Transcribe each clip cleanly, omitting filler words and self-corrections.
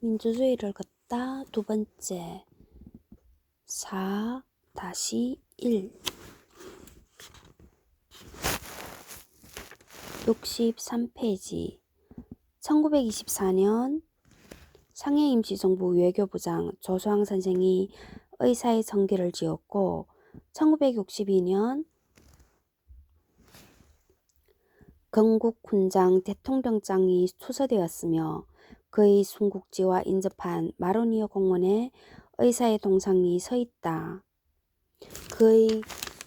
민주주의를 걷다 두 번째 4-1 63페이지 1924년 상해임시정부 외교부장 조수왕 선생이 의사의 성기를 지었고 1962년 건국훈장 대통령장이 투서되었으며 그의 순국지와 인접한 마로니어 공원에 의사의 동상이 서 있다. 그의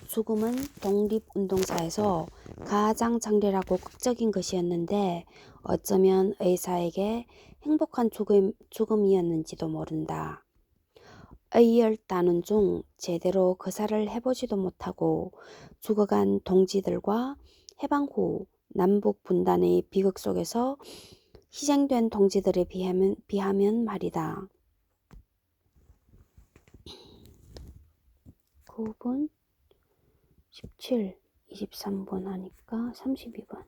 죽음은 독립운동사에서 가장 장렬하고 극적인 것이었는데 어쩌면 의사에게 행복한 죽음이었는지도 모른다. 의열단원 중 제대로 거사를 해보지도 못하고 죽어간 동지들과 해방 후 남북 분단의 비극 속에서 희생된 동지들에 비하면 말이다. 9분 17, 23분 하니까 32분.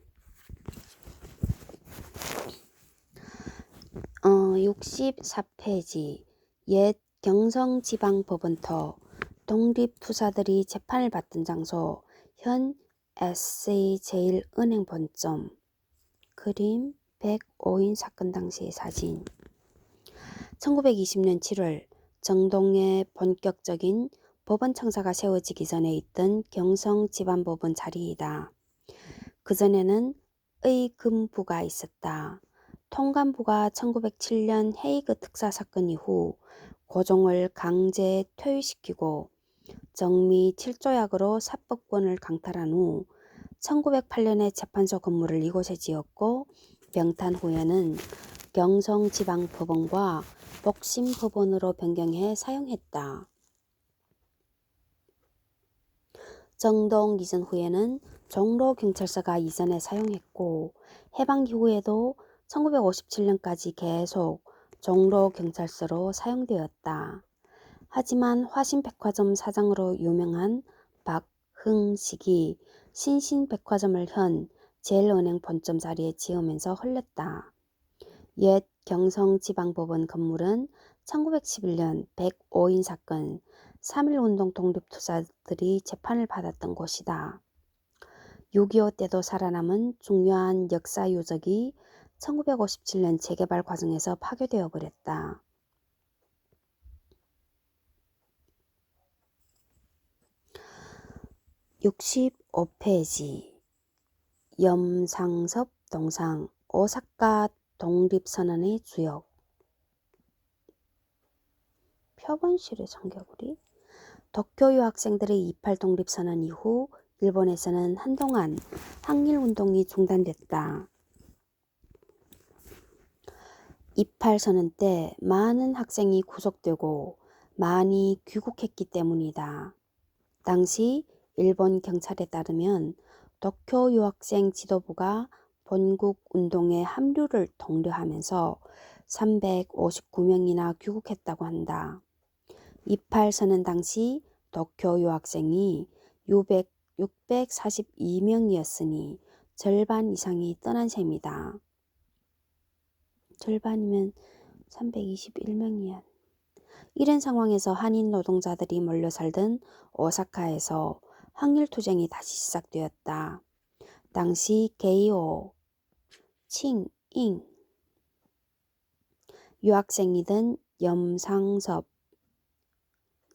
64페이지 옛 경성지방법원터 독립투사들이 재판을 받던 장소 현 SC제일은행 본점 그림 105인 사건 당시의 사진 1920년 7월 정동에 본격적인 법원 청사가 세워지기 전에 있던 경성지방법원 자리이다. 그전에는 의금부가 있었다. 통감부가 1907년 헤이그 특사 사건 이후 고종을 강제 퇴위시키고 정미 7조약으로 사법권을 강탈한 후 1908년에 재판소 건물을 이곳에 지었고 병탄 후에는 경성지방법원과 복심법원으로 변경해 사용했다. 정동 이전 후에는 종로경찰서가 이전에 사용했고 해방 이후에도 1957년까지 계속 종로경찰서로 사용되었다. 하지만 화신백화점 사장으로 유명한 박흥식이 신신백화점을 현 제일은행 본점 자리에 지으면서 헐렸다. 옛 경성지방법원 건물은 1911년 105인 사건 3.1운동 독립투사들이 재판을 받았던 곳이다. 6.25 때도 살아남은 중요한 역사 유적이 1957년 재개발 과정에서 파괴되어 버렸다. (65페이지) 염상섭 동상 오사카 독립선언의 주역 표본실의 청개구리 도쿄 유학생들의 28 독립선언 이후 일본에서는 한동안 항일운동이 중단됐다. 28 선언 때 많은 학생이 구속되고 많이 귀국했기 때문이다. 당시 일본 경찰에 따르면 도쿄 유학생 지도부가 본국운동에 합류를 독려하면서 359명이나 귀국했다고 한다. 28 선언 당시 도쿄 유학생이 642명이었으니 절반 이상이 떠난 셈이다. 절반이면 321명이야. 이런 상황에서 한인 노동자들이 몰려 살던 오사카에서 항일투쟁이 다시 시작되었다. 당시 게이오, 칭, 잉 유학생이던 염상섭,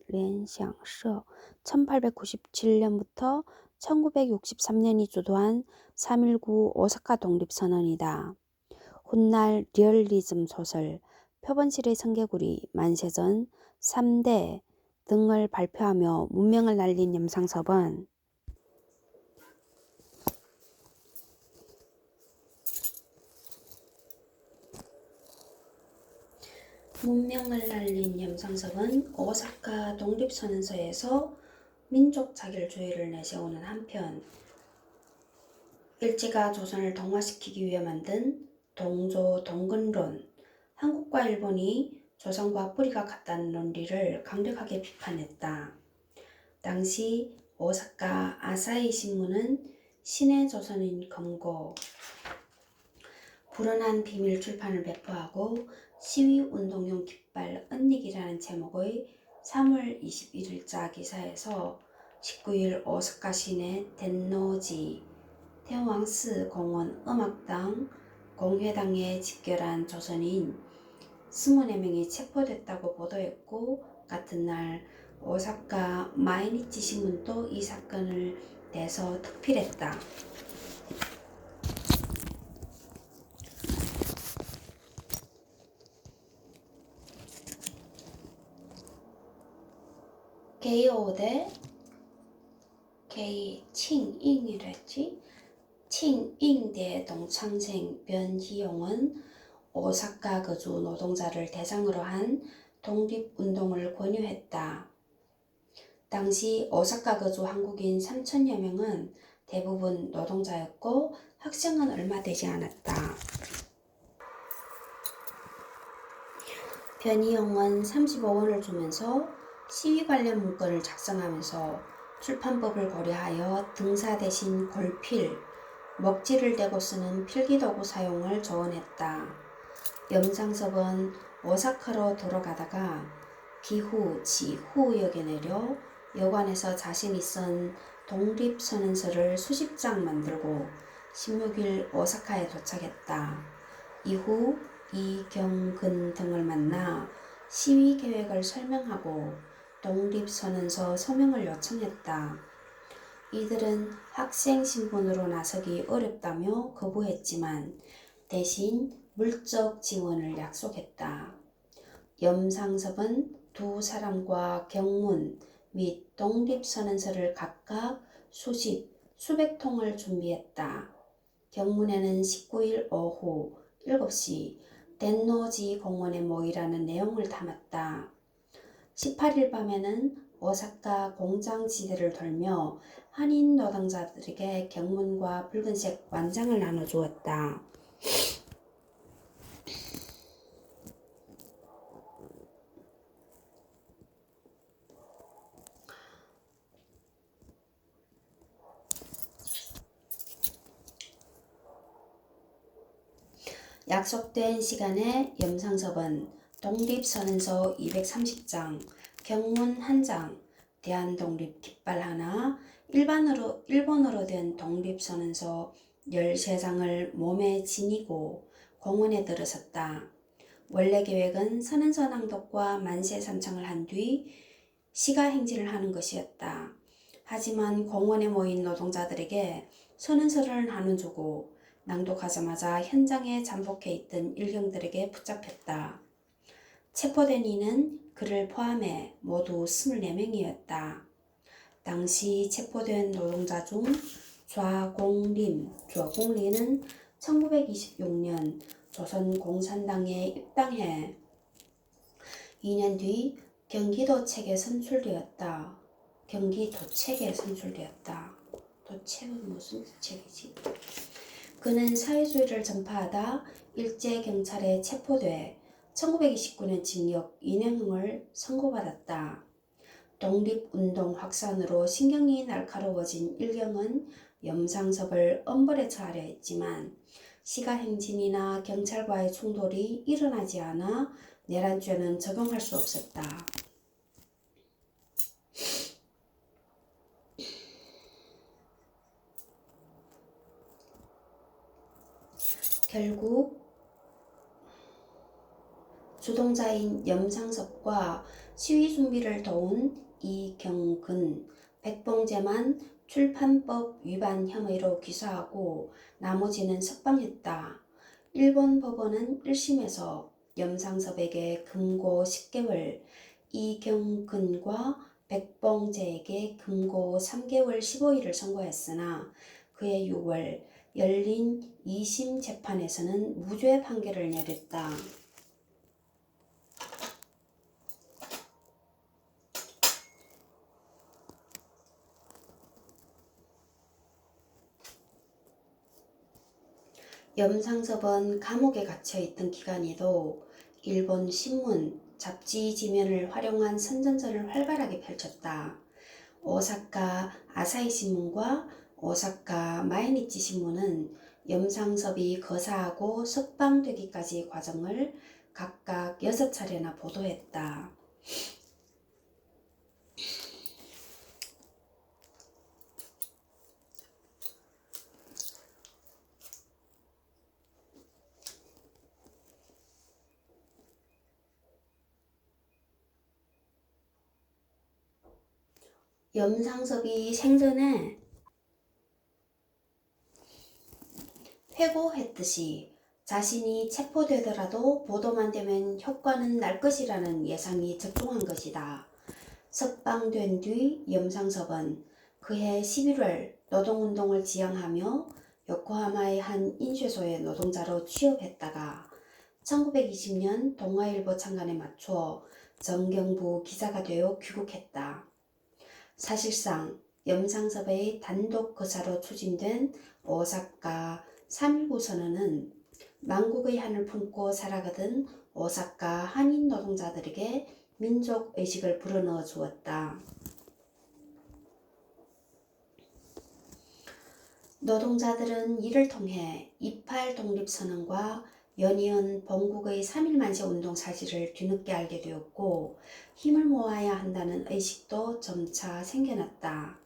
렌샹서 1897년부터 1963년이 주도한 3.19 오사카 독립선언이다. 훗날 리얼리즘 소설 표본실의 청개구리, 만세전, 3대 등을 발표하며 문명을 날린 염상섭은 오사카 독립선언서에서 민족 자결주의를 내세우는 한편 일제가 조선을 동화시키기 위해 만든 동조 동근론, 한국과 일본이 조선과 뿌리가 같다는 논리를 강력하게 비판했다. 당시 오사카 아사히 신문은 신의 조선인 검고, 불어난 비밀 출판을 배포하고 시위운동용 깃발 은닉이라는 제목의 3월 21일자 기사에서 19일 오사카 시내 덴노지 태왕스 공원 음악당 공회당에 집결한 조선인 24명이 체포됐다고 보도했고, 같은 날 오사카 마이니치 신문도 이 사건을 내서 특필했다. 게이오대 칭잉이랬지? 칭잉대 동창생 변희용은 오사카 거주 노동자를 대상으로 한 독립운동을 권유했다. 당시 오사카 거주 한국인 3천여 명은 대부분 노동자였고 학생은 얼마 되지 않았다. 변희용은 35원을 주면서 시위 관련 문건을 작성하면서 출판법을 고려하여 등사 대신 골필, 먹지를 대고 쓰는 필기도구 사용을 조언했다. 염상섭은 오사카로 돌아가다가 기후 지후역에 내려 여관에서 자신이 쓴 독립선언서를 수십 장 만들고 16일 오사카에 도착했다. 이후 이경근 등을 만나 시위 계획을 설명하고 독립선언서 서명을 요청했다. 이들은 학생 신분으로 나서기 어렵다며 거부했지만 대신 물적 지원을 약속했다. 염상섭은 두 사람과 경문 및 독립선언서를 각각 수백 통을 준비했다. 경문에는 19일 오후 7시 덴노지 공원에 모이라는 내용을 담았다. 18일 밤에는 오사카 공장지대를 돌며 한인 노동자들에게 경문과 붉은색 완장을 나눠주었다. 약속된 시간에 염상섭은 독립선언서 230장, 경문 1장, 대한독립 깃발 하나, 일본어로 된 독립선언서 13장을 몸에 지니고 공원에 들어섰다. 원래 계획은 선언서 낭독과 만세 삼창을 한 뒤 시가행진을 하는 것이었다. 하지만 공원에 모인 노동자들에게 선언서를 나눠주고 낭독하자마자 현장에 잠복해 있던 일경들에게 붙잡혔다. 체포된 이는 그를 포함해 모두 24명이었다. 당시 체포된 노동자 중 좌공리는 1926년 조선공산당에 입당해 2년 뒤 경기도책에 선출되었다. 도책은 무슨 책이지? 그는 사회주의를 전파하다 일제경찰에 체포돼 1929년 징역 2년형을 선고받았다. 독립운동 확산으로 신경이 날카로워진 일경은 염상섭을 엄벌에 처하려 했지만 시가행진이나 경찰과의 충돌이 일어나지 않아 내란죄는 적용할 수 없었다. 결국 주동자인 염상섭과 시위 준비를 도운 이경근, 백봉재만 출판법 위반 혐의로 기소하고 나머지는 석방했다. 일본 법원은 1심에서 염상섭에게 금고 10개월, 이경근과 백봉재에게 금고 3개월 15일을 선고했으나 그해 6월 열린 2심 재판에서는 무죄 판결을 내렸다. 염상섭은 감옥에 갇혀있던 기간에도 일본 신문, 잡지 지면을 활용한 선전전을 활발하게 펼쳤다. 오사카 아사히 신문과 오사카 마이니치 신문은 염상섭이 거사하고 석방되기까지 과정을 각각 6차례나 보도했다. 염상섭이 생전에 회고했듯이 자신이 체포되더라도 보도만 되면 효과는 날 것이라는 예상이 적중한 것이다. 석방된 뒤 염상섭은 그해 11월 노동운동을 지향하며 요코하마의 한 인쇄소의 노동자로 취업했다가 1920년 동아일보 창간에 맞춰 정경부 기자가 되어 귀국했다. 사실상 염상섭의 단독 거사로 추진된 오사카 3.19 선언은 만국의 한을 품고 살아가던 오사카 한인 노동자들에게 민족의식을 불어넣어 주었다. 노동자들은 이를 통해 28 독립선언과 연이은 본국의 3.1만세 운동 사실을 뒤늦게 알게 되었고 힘을 모아야 한다는 의식도 점차 생겨났다.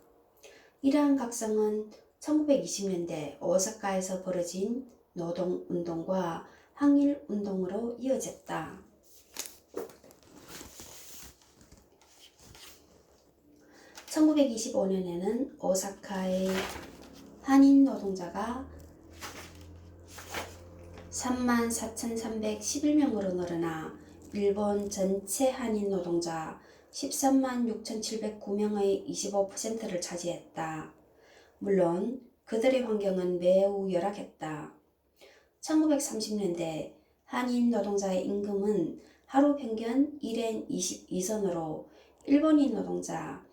이러한 각성은 1920년대 오사카에서 벌어진 노동운동과 항일운동으로 이어졌다. 1925년에는 오사카의 한인 노동자가 34,311명으로 늘어나 일본 전체 한인 노동자 136,709명의 25%를 차지했다. 물론 그들의 환경은 매우 열악했다. 1930년대 한인 노동자의 임금은 하루 평균 1엔 22선으로 일본인 노동자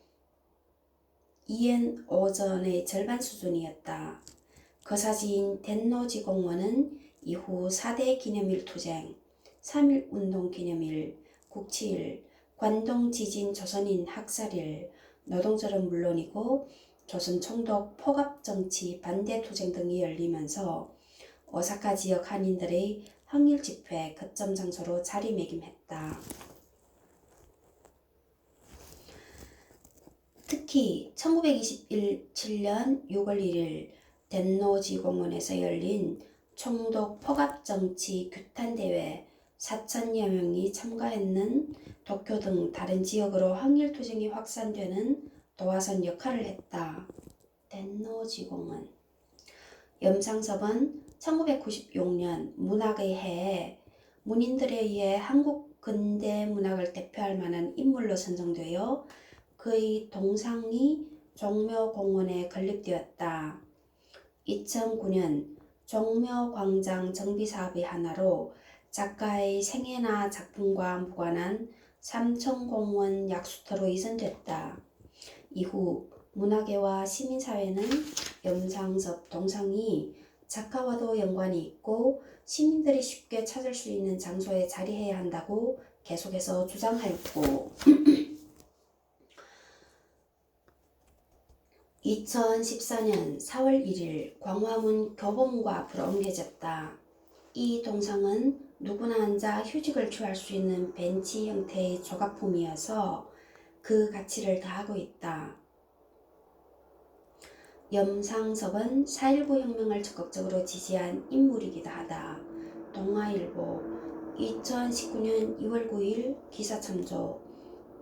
2엔 5전의 절반 수준이었다. 거사지인 덴노지 공원은 이후 4대 기념일 투쟁, 3.1운동 기념일, 국치일, 관동지진 조선인 학살일, 노동절은 물론이고 조선 총독 포갑정치 반대 투쟁 등이 열리면서 오사카 지역 한인들의 항일 집회 거점 장소로 자리매김했다. 특히 1927년 6월 1일 덴노지 공원에서 열린 총독 포갑정치 규탄대회 4,000여 명이 참가했는 도쿄 등 다른 지역으로 항일투쟁이 확산되는 도화선 역할을 했다. 덴노지 공원. 염상섭은 1996년 문학의 해에 문인들에 의해 한국 근대 문학을 대표할 만한 인물로 선정되어 그의 동상이 종묘공원에 건립되었다. 2009년 종묘광장 정비사업의 하나로 작가의 생애나 작품과 무관한 삼청공원 약수터로 이전됐다. 이후 문화계와 시민사회는 염상섭 동상이 작가와도 연관이 있고 시민들이 쉽게 찾을 수 있는 장소에 자리해야 한다고 계속해서 주장하였고 2014년 4월 1일 광화문 교보문고 앞으로 옮겨졌다. 이 동상은 누구나 앉아 휴식을 취할 수 있는 벤치 형태의 조각품이어서 그 가치를 더하고 있다. 염상섭은 4.19 혁명을 적극적으로 지지한 인물이기도 하다. 동아일보 2019년 2월 9일 기사 참조.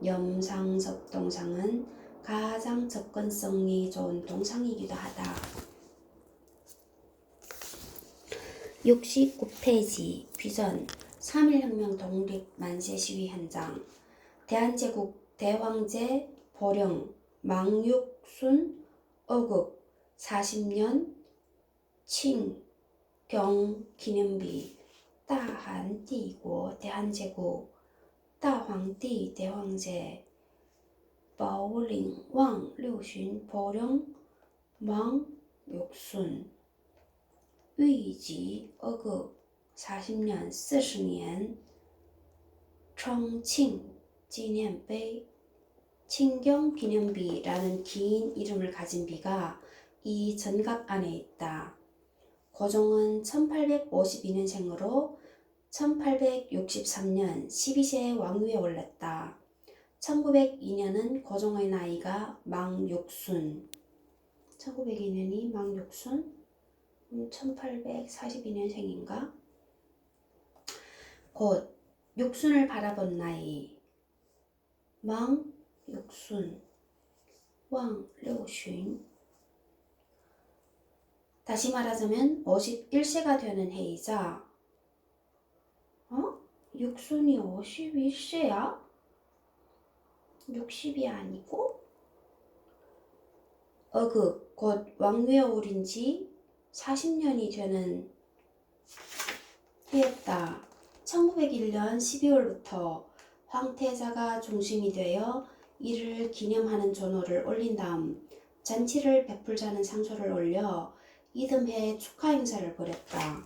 염상섭 동상은 가장 접근성이 좋은 동상이기도 하다. 69페이지 비전 3.1혁명 독립 만세 시위 현장. 대한제국 대황제 보령 망육순 어국 40년 칭경 기념비 大韩帝国 대한제국 大皇帝 대황제 宝岭望六旬 보령 망육순 预籍 어국 40년 40年 청칭 기념碑 칭경 기념비라는 긴 이름을 가진 비가 이 전갑 안에 있다. 고종은 1852년생으로 1863년 12세 왕위에 올랐다. 1902년은 고종의 나이가 만 6순. 1902년이 만 6순? 1842년생인가? 곧 육순을 바라본 나이. 만 6순. 왕 6순. 다시 말하자면 51세가 되는 해이자 6순이 51세야? 60이 아니고? 곧 왕위에 오른 지 40년이 되는 해였다. 1901년 12월부터 황태자가 중심이 되어 이를 기념하는 전호를 올린 다음 잔치를 베풀자는 상소를 올려 이듬해 축하 행사를 벌였다.